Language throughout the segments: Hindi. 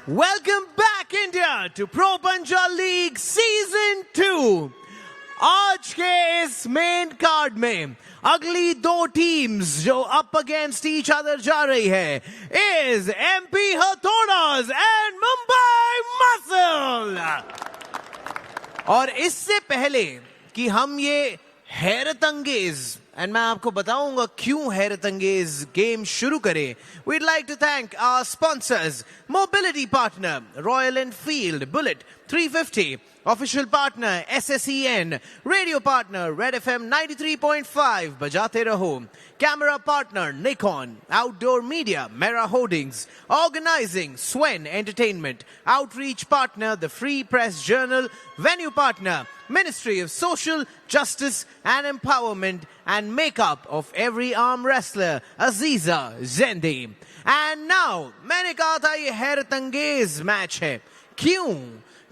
Welcome back India to Pro Punjab League Season 2. आज के इस मेन कार्ड में अगली दो टीम्स जो अप अगेंस्ट ईच अदर जा रही है इज एमपी हथौड़ास एंड मुंबई मसल। और इससे पहले कि हम ये हैरत अंगेज एंड मैं आपको बताऊंगा क्यों हैरत अंगेज गेम शुरू करें, we'd like to thank our sponsors, mobility partner Royal Enfield Bullet 350, official partner SSEN, radio partner Red FM 93.5 बजाते रहो, camera partner Nikon, outdoor media Mera Holdings, organizing Swen Entertainment, outreach partner the Free Press Journal, venue partner Ministry of Social Justice and Empowerment, and makeup of every arm wrestler Aziza Zendi. And now मैंने कहा था ये हैरत अंगेज मैच है, क्यों?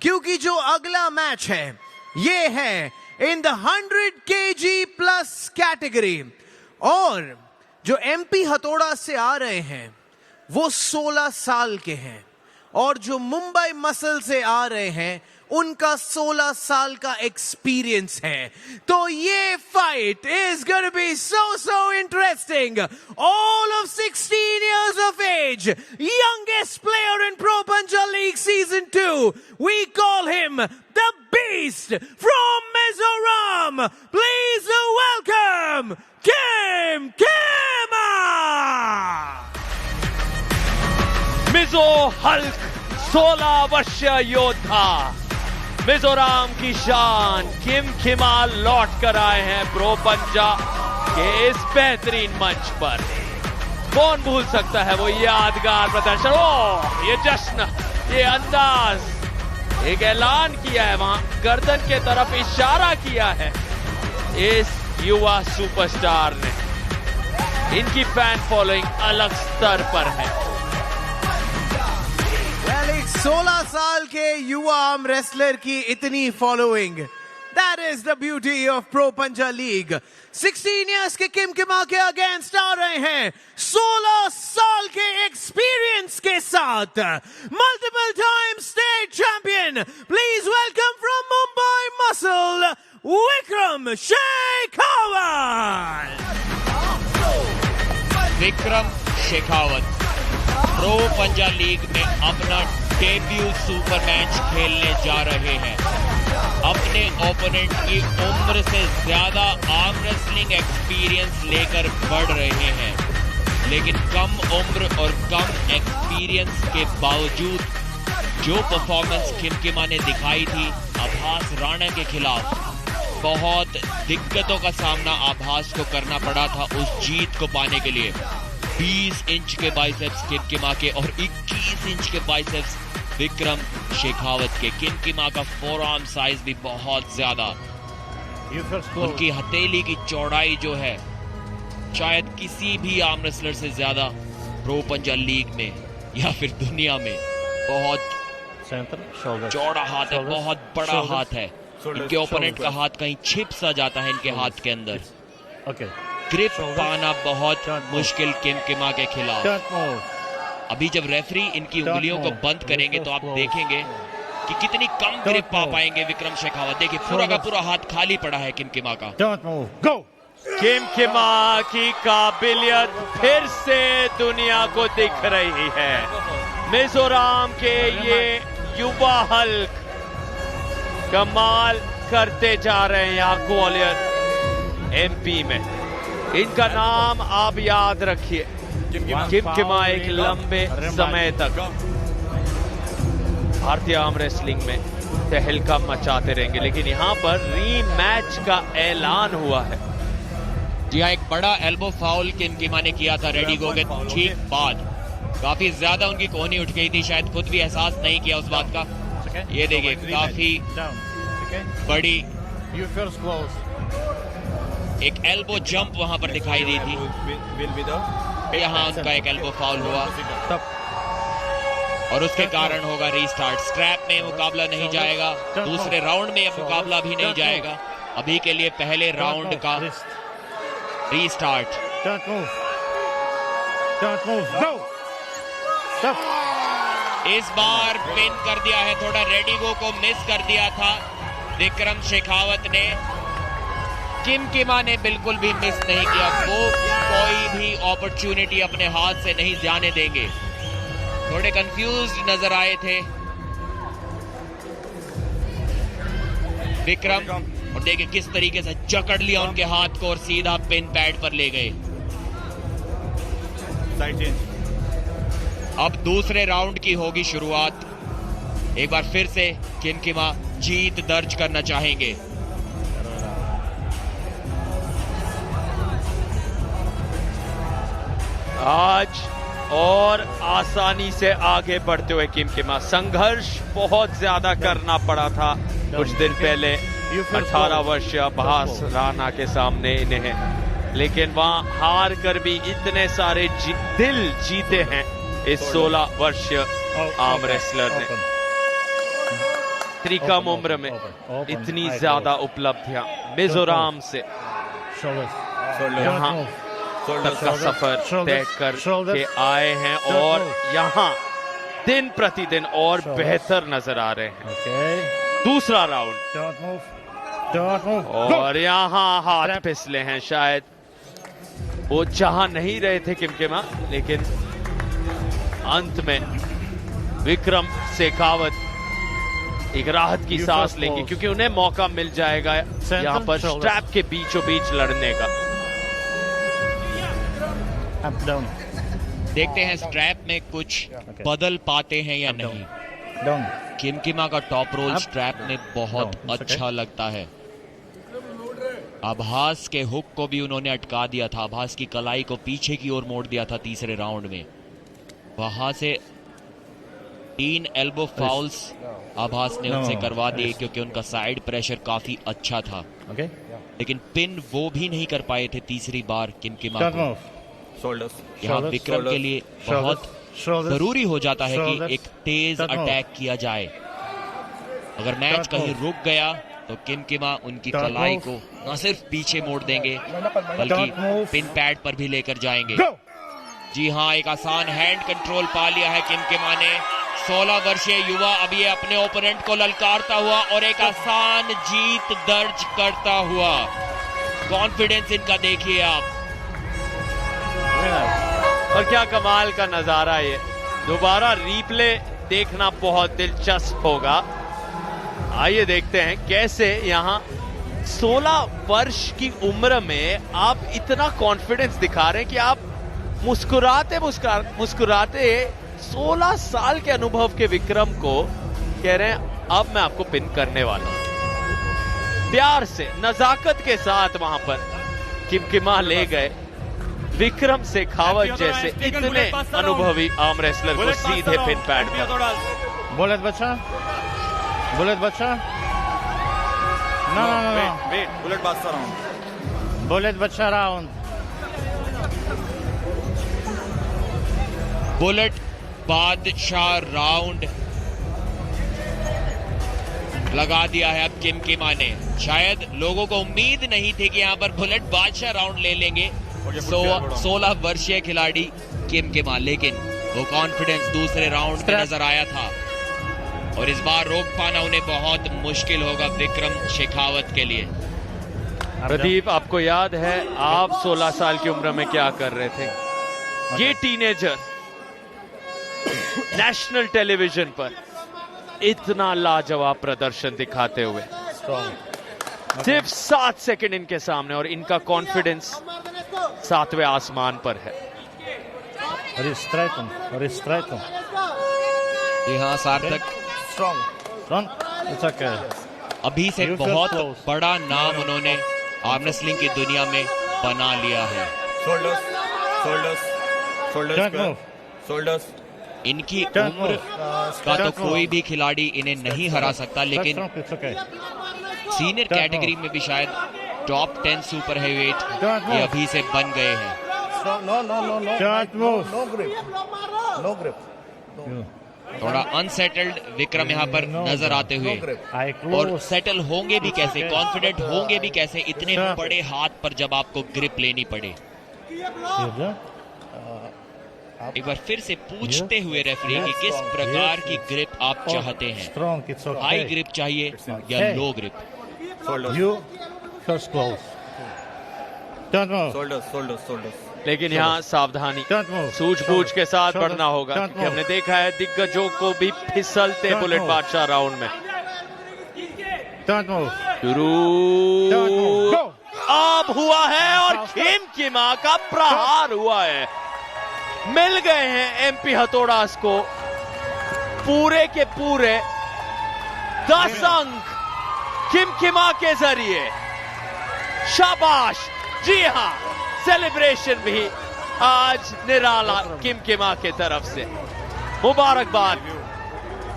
क्योंकि जो अगला मैच है ये है in the 100 kg plus category, और जो एमपी हथौड़ा से आ रहे हैं वो 16 साल के हैं और जो मुंबई मसल से आ रहे हैं उनका 16 साल का एक्सपीरियंस है। तो ये fight is gonna be so interesting. All of 16 years of age, youngest player in Pro Punjab League Season 2. We call him the Beast from Mizoram. Please welcome Kim Kema. Mizo Hulk 16 वर्षीय योद्धा मिजोरम की शान किम खिमा लौट कर आए हैं प्रो पंजाब के इस बेहतरीन मंच पर। कौन भूल सकता है वो यादगार प्रदर्शन, ये जश्न, ये अंदाज। एक ऐलान किया है वहां, गर्दन के तरफ इशारा किया है इस युवा सुपरस्टार ने। इनकी फैन फॉलोइंग अलग स्तर पर है। 16 साल के युवा आर्म रेसलर की इतनी following, that is the beauty of pro Punjab league. 16 years के किम किमा के अगेंस्ट आ रहे हैं 16 साल के एक्सपीरियंस के साथ multiple time state champion. Please welcome from Mumbai muscle Vikram Shekhawat. Vikram Shekhawat pro Punjab league में अपना डेब्यू सुपर मैच खेलने जा रहे हैं। अपने ओपोनेंट की उम्र से ज्यादा आर्म रेसलिंग एक्सपीरियंस लेकर बढ़ रहे हैं, लेकिन कम उम्र और कम एक्सपीरियंस के बावजूद जो परफॉर्मेंस किमकिमा ने दिखाई थी आभास राणा के खिलाफ, बहुत दिक्कतों का सामना आभास को करना पड़ा था उस जीत को पाने के लिए। 20 इंच के बाइसेप्स किमकिमा के और 21 इंच के बाइसेप्स विक्रम शेखावत के। किमकिमा का फोरआर्म साइज भी बहुत ज्यादा, उनकी हथेली की चौड़ाई जो है शायद किसी भी आर्म रेसलर से ज्यादा प्रो पंजाब लीग में या फिर दुनिया में। बहुत चौड़ा हाथ है, बहुत बड़ा हाथ है। इनके ओपोनेंट का हाथ कहीं छिप सा जाता है इनके हाथ के अंदर। ग्रिप पाना बहुत मुश्किल किमकिमा के खिलाफ। अभी जब रेफरी इनकी उंगलियों को बंद करेंगे तो आप देखेंगे कि कितनी कम ग्रिप पा पाएंगे विक्रम शेखावत। देखिए पूरा का पूरा हाथ खाली पड़ा है किमकिमा का। किमकिमा की काबिलियत फिर से दुनिया को दिख रही है। मिजोरम के ये युवा हल्क कमाल करते जा रहे हैं यहाँ ग्वालियर एमपी में। इनका नाम आप याद रखिए, किमकिमा एक लंबे समय तक भारतीय आर्म रेसलिंग में तहलका मचाते रहेंगे, लेकिन यहाँ पर रीमैच का ऐलान हुआ है। जी हाँ, एक बड़ा एल्बो फाउल किमकिमा ने किया था रेडी गो के ठीक बाद। काफी ज्यादा उनकी कोहनी उठ गई थी, शायद खुद भी एहसास नहीं किया उस बात का। ये देखिए काफी बड़ी एक एल्बो जंप वहां पर दिखाई दी थी। यहाँ उनका एक एल्बो फाउल हुआ और उसके कारण होगा रीस्टार्ट। स्क्रैप में मुकाबला नहीं जाएगा, दूसरे राउंड में मुकाबला भी नहीं जाएगा। अभी के लिए पहले राउंड का रीस्टार्ट। इस बार पिन कर दिया है, थोड़ा रेडिगो को मिस कर दिया था विक्रम शेखावत ने। किमकिमा ने बिल्कुल भी मिस नहीं किया, वो कोई भी अपॉर्चुनिटी अपने हाथ से नहीं जाने देंगे। थोड़े कंफ्यूज्ड नजर आए थे विक्रम, और देखिए किस तरीके से जकड़ लिया उनके हाथ को और सीधा पिन पैड पर ले गए। अब दूसरे राउंड की होगी शुरुआत। एक बार फिर से किमकिमा जीत दर्ज करना चाहेंगे। आज और आसानी से आगे बढ़ते हुए किमकिमा, संघर्ष बहुत ज्यादा करना पड़ा था कुछ दिन पहले 18 वर्षीय अब्बास राना के सामने इन्हें, लेकिन वहां हार कर भी इतने सारे दिल जीते हैं इस 16 वर्षीय आर्म रेसलर ने। इतनी कम उम्र में इतनी ज्यादा उपलब्धियां मिजोरम से यहाँ तक का सफर तय करके आए हैं और यहाँ दिन प्रतिदिन और बेहतर नजर आ रहे हैं। दूसरा राउंड और यहाँ हाथ फिसले हैं, शायद वो चाह नहीं रहे थे किमकिमा, लेकिन अंत में विक्रम शेखावत एक राहत की सांस लेंगे क्योंकि उन्हें मौका मिल जाएगा यहाँ पर स्ट्रैप के बीचों बीच लड़ने का। देखते हैं स्ट्रैप में कुछ बदल पाते हैं या नहीं। किमकिमा का टॉप रोल स्ट्रैप में बहुत अच्छा लगता है। आभास के हुक को भी उन्होंने अटका दिया था, आभास की कलाई को पीछे की ओर मोड़ दिया था तीसरे राउंड में। वहां से 3 एल्बो फाउल्स आभास ने उनसे करवा दिए क्योंकि उनका साइड प्रेशर काफी अच्छा था, लेकिन पिन वो भी नहीं कर पाए थे तीसरी बार किमकिमा को। यहाँ विक्रम के लिए बहुत जरूरी हो जाता है कि एक तेज अटैक किया जाए। अगर मैच कहीं रुक गया तो किमकिमा उनकी कलाई को न सिर्फ पीछे मोड़ देंगे बल्कि पिन पैड पर भी लेकर जाएंगे। जी हाँ, एक आसान हैंड कंट्रोल पा लिया है किमकिमा ने। 16 वर्षीय युवा अब ये अपने ओपोनेंट को ललकारता हुआ और एक आसान जीत दर्ज करता हुआ। कॉन्फिडेंस इनका देखिए आप, और क्या कमाल का नजारा ये। दोबारा रिप्ले देखना बहुत दिलचस्प होगा। आइए देखते हैं कैसे यहाँ 16 वर्ष की उम्र में आप इतना कॉन्फिडेंस दिखा रहे हैं कि आप मुस्कुराते 16 साल के अनुभव के विक्रम को कह रहे हैं अब मैं आपको पिन करने वाला हूं। प्यार से, नजाकत के साथ वहां पर किमकिमा ले गए विक्रम शेखावत जैसे इतने अनुभवी आर्म रेसलर को सीधे पिन पैड पर। बुलेट बच्चा, बुलेट बच्चा, नो वेट, बुलेट बादशाह राउंड, बुलेट बच्चा राउंड, बुलेट बादशाह राउंड लगा दिया है अब किमकिमा ने। शायद लोगों को उम्मीद नहीं थी कि यहाँ पर बुलेट बादशाह राउंड ले लेंगे 16 वर्षीय खिलाड़ी किमकिमा, लेकिन वो कॉन्फिडेंस दूसरे राउंड में नजर आया था और इस बार रोक पाना उन्हें बहुत मुश्किल होगा विक्रम शेखावत के लिए। प्रदीप, आपको याद है आप 16 साल की उम्र में क्या कर रहे थे? ये टीनेजर नेशनल टेलीविजन पर इतना लाजवाब प्रदर्शन दिखाते हुए सिर्फ 7 सेकंड इनके सामने, और इनका कॉन्फिडेंस 7वें आसमान पर है। यहाँ सार्थक अभी से बहुत बड़ा नाम उन्होंने आर्म रेसलिंग की दुनिया में बना लिया है। इनकी उम्र का तो कोई भी खिलाड़ी इन्हें नहीं हरा सकता, लेकिन सीनियर कैटेगरी में भी शायद टॉप 10 सुपर हैवीवेट ये अभी से बन गए हैं। थोड़ा अनसेटल्ड विक्रम यहाँ पर नजर आते हुए, और सेटल होंगे भी कैसे, कॉन्फिडेंट होंगे भी कैसे इतने बड़े हाथ पर जब आपको ग्रिप लेनी पड़े। एक बार फिर से पूछते हुए रेफरी कि किस प्रकार की ग्रिप आप चाहते हैं, Strong, it's okay. High grip चाहिए या Hey. Low grip. Shoulders. You first close. Don't move. Shoulders, shoulders, shoulders. लेकिन यहाँ सावधानी Don't move. सूझबूझ के साथ Shoulders. बढ़ना होगा, Don't क्योंकि move. हमने देखा है दिग्गजों को भी फिसलते Don't बुलेट move. बादशाह राउंड में। Don't move. शुरू Don't move. Go. अब हुआ है और खिम खिमा का प्रहार हुआ है। मिल गए हैं एमपी हथौड़ास को पूरे के पूरे 10 अंक खिमखिमा के जरिए। शाबाश। जी हां, सेलिब्रेशन भी आज निराला खिमखिमा के तरफ से। मुबारकबाद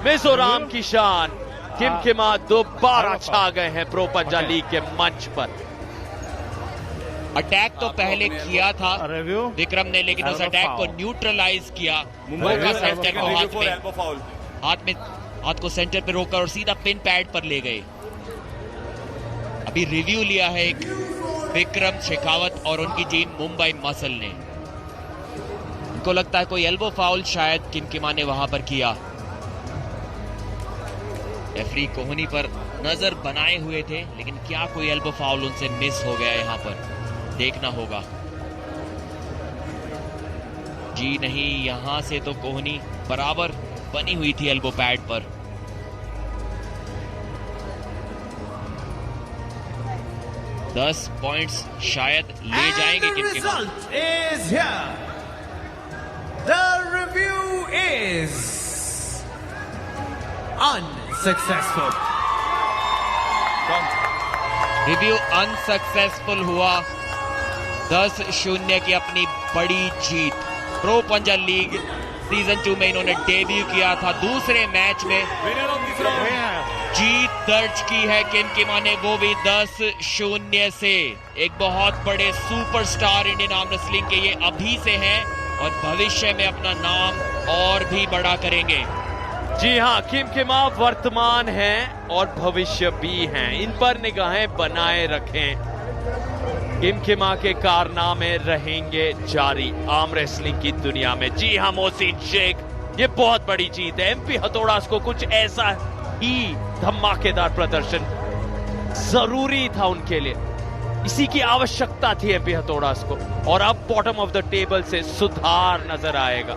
मिजोरम की शान। खिमखिमा दोबारा छा गए हैं प्रो पंजा लीग के मंच पर। अटैक तो पहले किया था Review. विक्रम ने, लेकिन उस अटैक को न्यूट्रलाइज किया। मौका सेंटर को हाथ Review for elbow foul. हाथ को सेंटर पे रोककर और सीधा पिन पैड पर ले गए। अभी रिव्यू लिया है एक विक्रम शेखावत और उनकी टीम मुंबई मसल ने। उनको लगता है कोई एल्बो फाउल शायद किमकिमा ने वहां पर किया। रेफरी कोहनी पर नजर बनाए हुए थे, लेकिन क्या कोई एल्बो फाउल उनसे मिस हो गया यहां पर, देखना होगा। जी नहीं, यहां से तो कोहनी बराबर बनी हुई थी एल्बो पैड पर। दस पॉइंट्स शायद ले जाएंगे And the किमकिमा। result is here. The review is unsuccessful. Review unsuccessful हुआ। 10-0 की अपनी बड़ी जीत। प्रो पंजा लीग सीजन 2 में इन्होंने डेब्यू किया था। दूसरे मैच में Winner of this round. Winner. जीत दर्ज की है किमकिमा ने, वो भी 10-0 से। एक बहुत बड़े सुपरस्टार इंडियन आर्म रेसलिंग के ये अभी से हैं और भविष्य में अपना नाम और भी बड़ा करेंगे। जी हां, खिमखिमा वर्तमान हैं और भविष्य भी हैं। इन पर निगाहें बनाए रखें। खिमखिमा के कारनामे रहेंगे जारी आर्म रेसलिंग की दुनिया में। जी हां मोहसिन शेख, ये बहुत बड़ी जीत है। एमपी हथौड़ास को कुछ ऐसा ही धमाकेदार प्रदर्शन जरूरी था उनके लिए। इसी की आवश्यकता थी एमपी हथौड़ास को, और अब बॉटम ऑफ द टेबल से सुधार नजर आएगा।